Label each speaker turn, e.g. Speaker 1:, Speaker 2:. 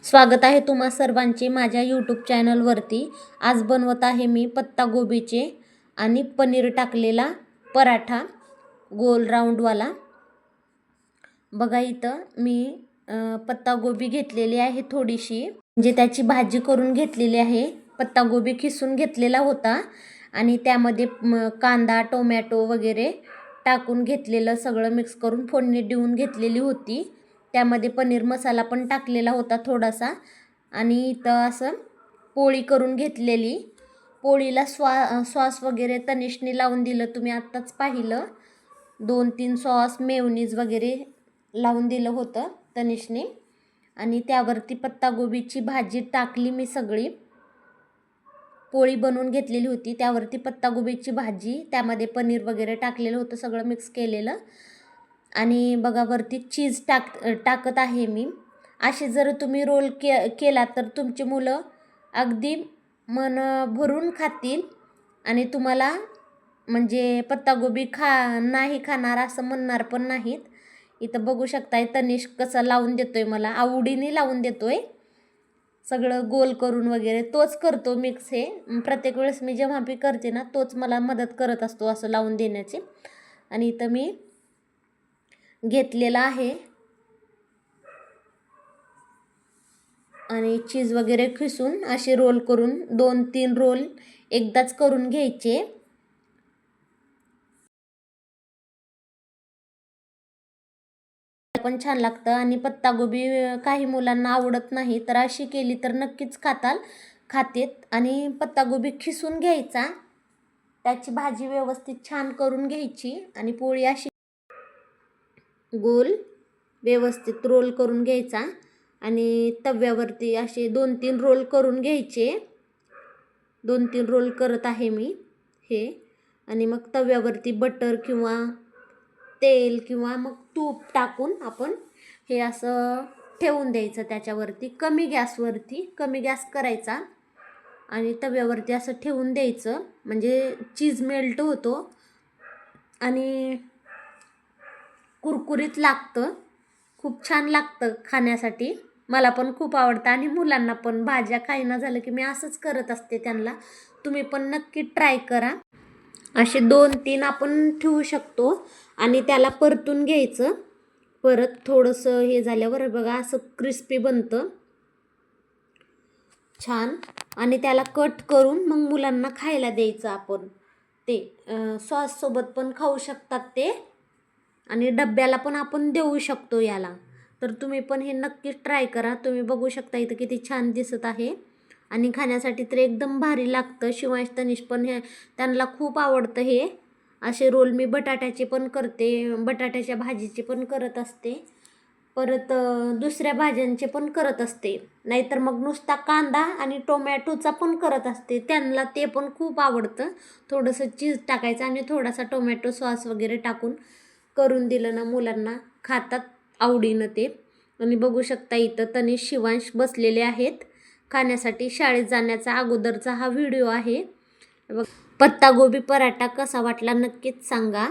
Speaker 1: स्वागत आहे तुम्हा सर्वांचे माझ्या यूट्यूब चॅनलवरती। आज बनवत आहे मी पत्तागोबीचे आणि पनीर टाकलेला पराठा, गोल राऊंडवाला। बघा इथं मी पत्तागोबी घेतलेली आहे थोडीशी, म्हणजे त्याची भाजी करून घेतलेली आहे। पत्तागोबी खिसून घेतलेला होता आणि त्यामध्ये कांदा टोमॅटो वगैरे टाकून घेतलेलं, सगळं मिक्स करून फोडणी देऊन घेतलेली होती। त्यामध्ये पनीर मसाला पण टाकलेला होता थोडासा आणि इथं असं पोळी करून घेतलेली। पोळीला सॉस वगैरे तनिषने लावून दिलं, तुम्ही आत्ताच पाहिलं। 2-3 सॉस मेयोनीज वगैरे लावून दिलं होतं तनिषने आणि त्यावरती पत्तागोबीची भाजी टाकली मी सगळी। पोळी बनवून घेतलेली होती, त्यावरती पत्तागोबीची भाजी, त्यामध्ये पनीर वगैरे टाकलेलं होतं, सगळं मिक्स केलेलं आणि बघा वरती चीज टाकत आहे मी। असे जर तुम्ही रोल केला तर तुमची मुलं अगदी मन भरून खातील आणि तुम्हाला म्हणजे पत्तागोबी नाही खाणार असं म्हणणार पण नाहीत। इथं बघू शकताय तनिष कसं लावून देतोय, मला आवडीने लावून देतोय, सगळं गोल करून वगैरे तोच करतो मिक्स। हे प्रत्येक वेळेस मी जेव्हा बी करते ना तोच मला मदत करत असतो असं लावून देण्याची। आणि इथं मी घेतलेला आहे आणि चीज वगैरे खिसून असे रोल करून 2-3 रोल एकदाच करून घ्यायचे। पण छान लागतं आणि पत्तागोबी काही मुलांना आवडत नाही, तर अशी केली तर नक्कीच खातेत। आणि पत्तागोबी खिसून घ्यायचा, त्याची भाजी व्यवस्थित छान करून घ्यायची आणि पोळी अशी गोल व्यवस्थित रोल करून घ्यायचा आणि तव्यावरती असे 2-3 रोल करून घ्यायचे। 2-3 रोल करत आहे मी हे आणि मग तव्यावरती बटर किंवा तेल किंवा मग तूप टाकून आपण हे असं ठेवून द्यायचं त्याच्यावरती, कमी गॅस करायचा आणि तव्यावरती असं ठेवून द्यायचं, म्हणजे चीज मेल्ट होतो आणि कुरकुरीत लागतं, खूप छान लागतं खाण्यासाठी। मला पण खूप आवडतं आणि मुलांना पण। भाज्या खाईना झालं की मी असंच करत असते त्यांना, तुम्ही पण नक्की ट्राय करा। असे 2-3 आपण ठेवू शकतो आणि त्याला परतून घ्यायचं। परत थोडंसं हे झाल्यावर बघा असं क्रिस्पी बनतं छान आणि त्याला कट करून मग मुलांना खायला द्यायचं आपण। ते सॉससोबत पण खाऊ शकतात ते आणि डब्याला पण आपण देऊ शकतो याला। तर तुम्ही पण हे नक्कीच ट्राय करा। तुम्ही बघू शकता इथं किती छान दिसत आहे आणि खाण्यासाठी तर एकदम भारी लागतं। शिवांश तनिष पण त्यांना खूप आवडतं हे असे रोल। मी बटाट्याचे पण करते, बटाट्याच्या भाजीचे पण करत असते, परत दुसऱ्या भाज्यांचे पण करत असते, नाहीतर मग नुसता कांदा आणि टोमॅटोचा पण करत असते, त्यांना ते पण खूप आवडतं। थोडंसं चीज टाकायचं आणि थोडासा टोमॅटो सॉस वगैरे टाकून करून दिलं ना मुलांना खातात आवडीनं ते। आणि बघू शकता इथं तनिष शिवांश बसलेले आहेत खाण्यासाठी। शाळेत जाण्याचा अगोदरचा हा व्हिडिओ आहे। पत्तागोबी पराठा कसा वाटला नक्कीच सांगा।